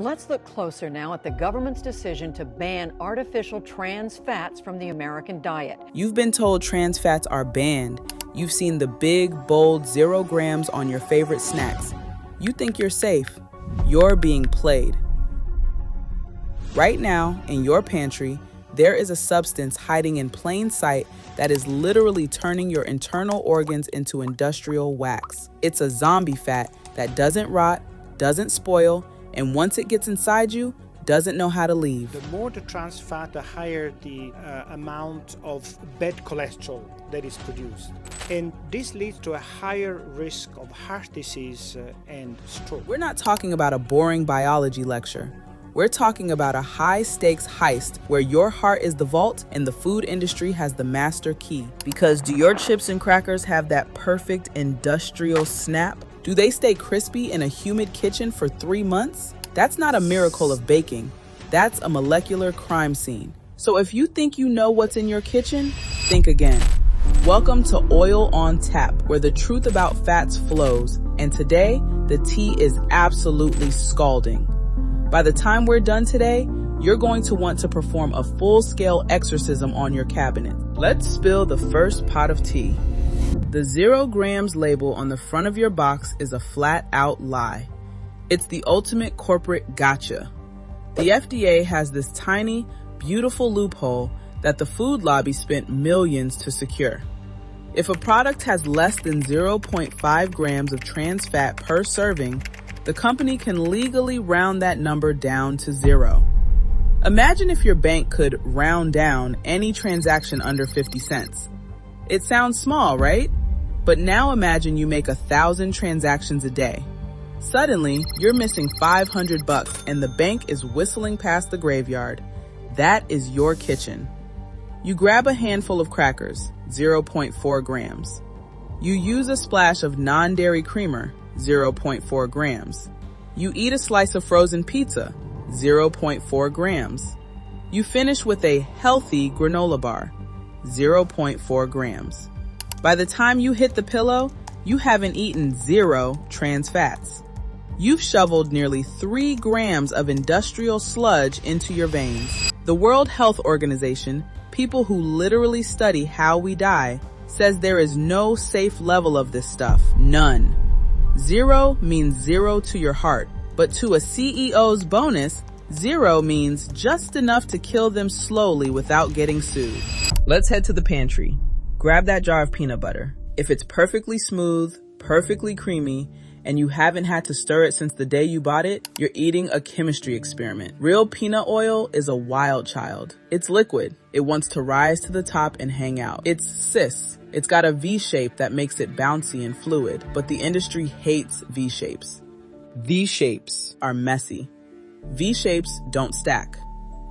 Let's look closer now at the government's decision to ban artificial trans fats from the American diet. You've been told trans fats are banned. You've seen the big, bold 0 grams on your favorite snacks. You think you're safe. You're being played. Right now, in your pantry, there is a substance hiding in plain sight that is literally turning your internal organs into industrial wax. It's a zombie fat that doesn't rot, doesn't spoil, and once it gets inside you, doesn't know how to leave. The more the trans fat, the higher the amount of bad cholesterol that is produced. And this leads to a higher risk of heart disease and stroke. We're not talking about a boring biology lecture. We're talking about a high-stakes heist where your heart is the vault and the food industry has the master key. Because do your chips and crackers have that perfect industrial snap? Do they stay crispy in a humid kitchen for 3 months? That's not a miracle of baking. That's a molecular crime scene. So if you think you know what's in your kitchen, think again. Welcome to Oil on Tap, where the truth about fats flows. And today, the tea is absolutely scalding. By the time we're done today, you're going to want to perform a full-scale exorcism on your cabinet. Let's spill the first pot of tea. The 0 grams label on the front of your box is a flat-out lie. It's the ultimate corporate gotcha. The FDA has this tiny, beautiful loophole that the food lobby spent millions to secure. If a product has less than 0.5 grams of trans fat per serving, the company can legally round that number down to 0. Imagine if your bank could round down any transaction under 50 cents. It sounds small, right? But now imagine you make 1,000 transactions a day. Suddenly, you're missing $500 and the bank is whistling past the graveyard. That is your kitchen. You grab a handful of crackers, 0.4 grams. You use a splash of non-dairy creamer, 0.4 grams. You eat a slice of frozen pizza, 0.4 grams. You finish with a healthy granola bar, 0.4 grams. By the time you hit the pillow, you haven't eaten 0 trans fats. You've shoveled nearly 3 grams of industrial sludge into your veins. The World Health Organization, people who literally study how we die, says there is no safe level of this stuff. None. 0 means 0 to your heart, but to a CEO's bonus, 0 means just enough to kill them slowly without getting sued. Let's head to the pantry. Grab that jar of peanut butter. If it's perfectly smooth, perfectly creamy, and you haven't had to stir it since the day you bought it, you're eating a chemistry experiment. Real peanut oil is a wild child. It's liquid. It wants to rise to the top and hang out. It's cis. It's got a V shape that makes it bouncy and fluid, but the industry hates V shapes. V shapes are messy. V shapes don't stack.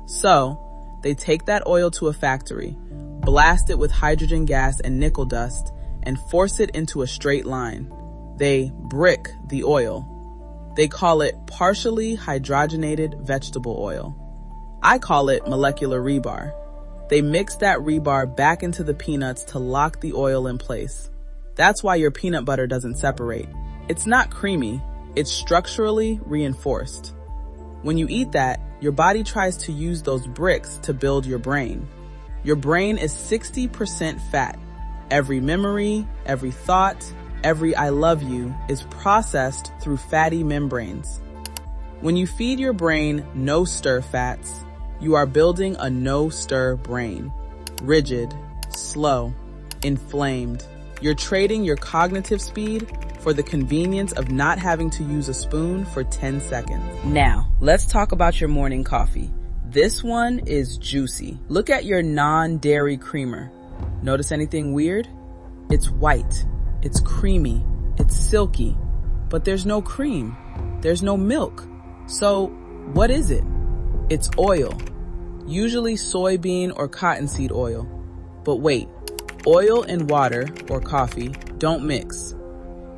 So, they take that oil to a factory, blast it with hydrogen gas and nickel dust, and force it into a straight line. They brick the oil. They call it partially hydrogenated vegetable oil. I call it molecular rebar. They mix that rebar back into the peanuts to lock the oil in place. That's why your peanut butter doesn't separate. It's not creamy, it's structurally reinforced. When you eat that, your body tries to use those bricks to build your brain. Your brain is 60% fat. Every memory, every thought, every I love you is processed through fatty membranes. When you feed your brain no-stir fats, you are building a no-stir brain. Rigid, slow, inflamed. You're trading your cognitive speed for the convenience of not having to use a spoon for 10 seconds. Now, let's talk about your morning coffee. This one is juicy. Look at your non-dairy creamer. Notice anything weird? It's white, it's creamy, it's silky, but there's no cream, there's no milk. So what is it? It's oil, usually soybean or cottonseed oil. But wait, oil and water, or coffee, don't mix.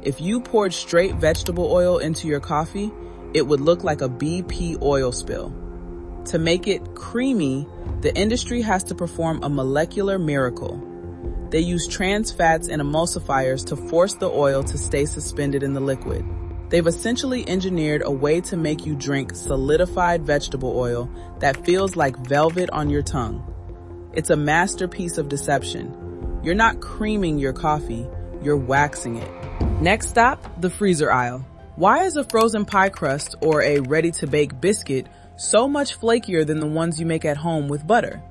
If you poured straight vegetable oil into your coffee, it would look like a BP oil spill. To make it creamy, the industry has to perform a molecular miracle. They use trans fats and emulsifiers to force the oil to stay suspended in the liquid. They've essentially engineered a way to make you drink solidified vegetable oil that feels like velvet on your tongue. It's a masterpiece of deception. You're not creaming your coffee, you're waxing it. Next stop, the freezer aisle. Why is a frozen pie crust or a ready-to-bake biscuit so much flakier than the ones you make at home with butter?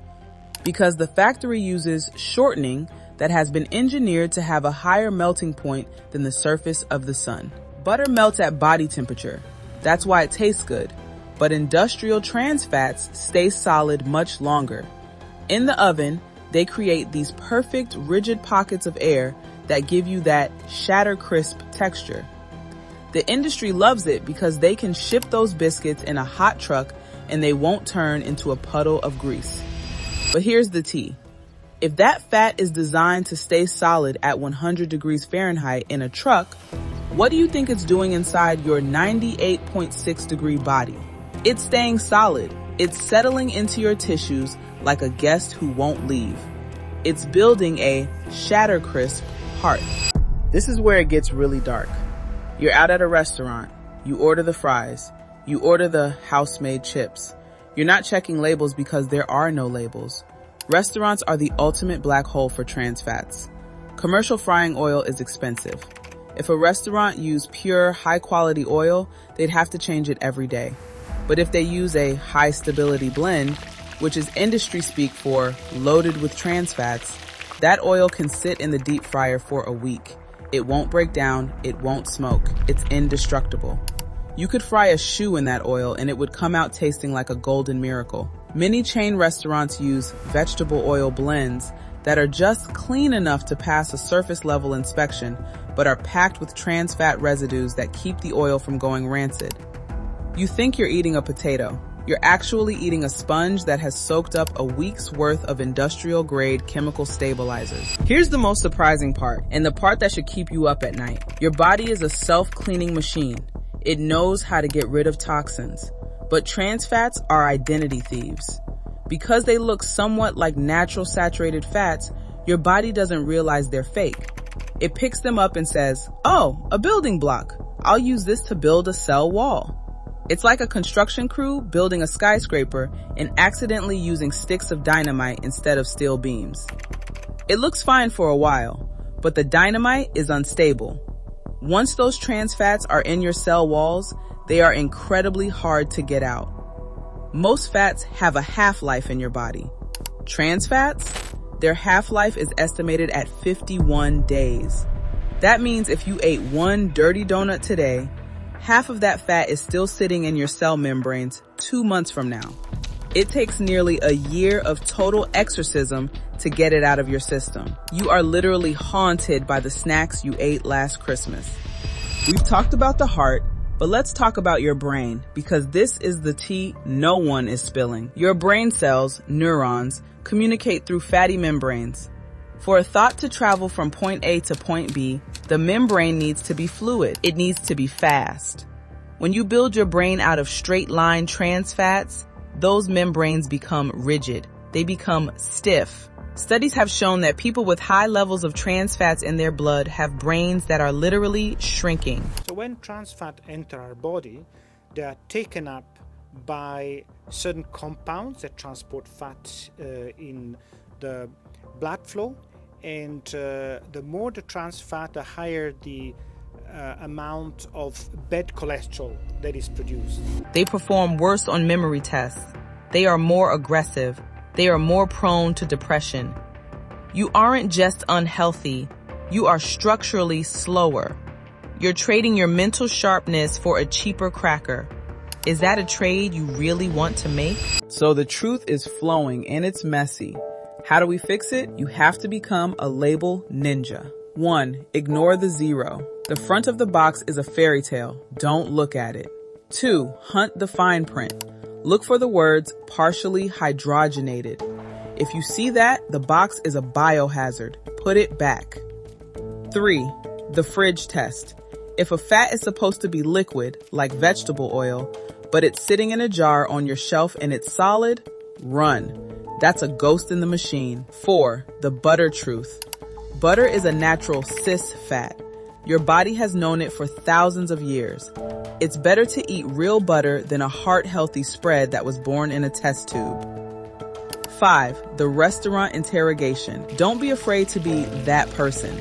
Because the factory uses shortening that has been engineered to have a higher melting point than the surface of the sun. Butter melts at body temperature. That's why it tastes good. But industrial trans fats stay solid much longer. In the oven, they create these perfect rigid pockets of air that give you that shatter crisp texture. The industry loves it because they can ship those biscuits in a hot truck and they won't turn into a puddle of grease. But here's the tea. If that fat is designed to stay solid at 100 degrees Fahrenheit in a truck, what do you think it's doing inside your 98.6 degree body? It's staying solid. It's settling into your tissues like a guest who won't leave. It's building a shatter crisp heart. This is where it gets really dark. You're out at a restaurant. You order the fries. You order the house-made chips. You're not checking labels because there are no labels. Restaurants are the ultimate black hole for trans fats. Commercial frying oil is expensive. If a restaurant used pure, high-quality oil, they'd have to change it every day. But if they use a high-stability blend, which is industry speak for loaded with trans fats, that oil can sit in the deep fryer for a week. It won't break down, it won't smoke, it's indestructible. You could fry a shoe in that oil and it would come out tasting like a golden miracle. Many chain restaurants use vegetable oil blends that are just clean enough to pass a surface level inspection, but are packed with trans fat residues that keep the oil from going rancid. You think you're eating a potato. You're actually eating a sponge that has soaked up a week's worth of industrial-grade chemical stabilizers. Here's the most surprising part, and the part that should keep you up at night. Your body is a self-cleaning machine. It knows how to get rid of toxins. But trans fats are identity thieves. Because they look somewhat like natural saturated fats, your body doesn't realize they're fake. It picks them up and says, "Oh, a building block. I'll use this to build a cell wall." It's like a construction crew building a skyscraper and accidentally using sticks of dynamite instead of steel beams. It looks fine for a while, but the dynamite is unstable. Once those trans fats are in your cell walls, they are incredibly hard to get out. Most fats have a half-life in your body. Trans fats, their half-life is estimated at 51 days. That means if you ate one dirty donut today, half of that fat is still sitting in your cell membranes 2 months from now. It takes nearly a year of total exorcism to get it out of your system. You are literally haunted by the snacks you ate last Christmas. We've talked about the heart, but let's talk about your brain, because this is the tea no one is spilling. Your brain cells, neurons, communicate through fatty membranes. For a thought to travel from point A to point B, the membrane needs to be fluid. It needs to be fast. When you build your brain out of straight-line trans fats, those membranes become rigid. They become stiff. Studies have shown that people with high levels of trans fats in their blood have brains that are literally shrinking. So when trans fat enter our body, they are taken up by certain compounds that transport fat in the blood flow. And the more the trans fat, the higher the amount of bad cholesterol that is produced. They perform worse on memory tests. They are more aggressive. They are more prone to depression. You aren't just unhealthy. You are structurally slower. You're trading your mental sharpness for a cheaper cracker. Is that a trade you really want to make? So the truth is flowing and it's messy. How do we fix it? You have to become a label ninja. 1. Ignore the zero. The front of the box is a fairy tale. Don't look at it. 2. Hunt the fine print. Look for the words partially hydrogenated. If you see that, the box is a biohazard. Put it back. 3. The fridge test. If a fat is supposed to be liquid, like vegetable oil, but it's sitting in a jar on your shelf and it's solid, run. That's a ghost in the machine. 4. The butter truth. Butter is a natural cis fat. Your body has known it for thousands of years. It's better to eat real butter than a heart-healthy spread that was born in a test tube. 5. The restaurant interrogation. Don't be afraid to be that person.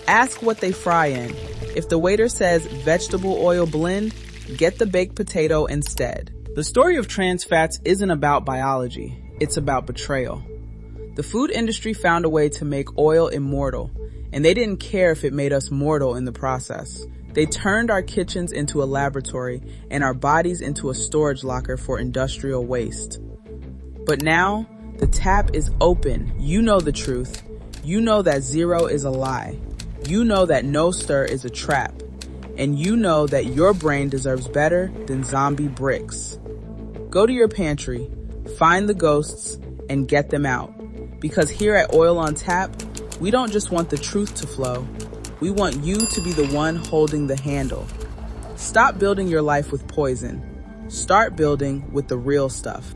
Ask what they fry in. If the waiter says vegetable oil blend, get the baked potato instead. The story of trans fats isn't about biology. It's about betrayal. The food industry found a way to make oil immortal, and they didn't care if it made us mortal in the process. They turned our kitchens into a laboratory and our bodies into a storage locker for industrial waste. But now, the tap is open. You know the truth. You know that zero is a lie. You know that no stir is a trap. And you know that your brain deserves better than zombie bricks. Go to your pantry, find the ghosts, and get them out. Because here at Oil on Tap, we don't just want the truth to flow. We want you to be the one holding the handle. Stop building your life with poison. Start building with the real stuff.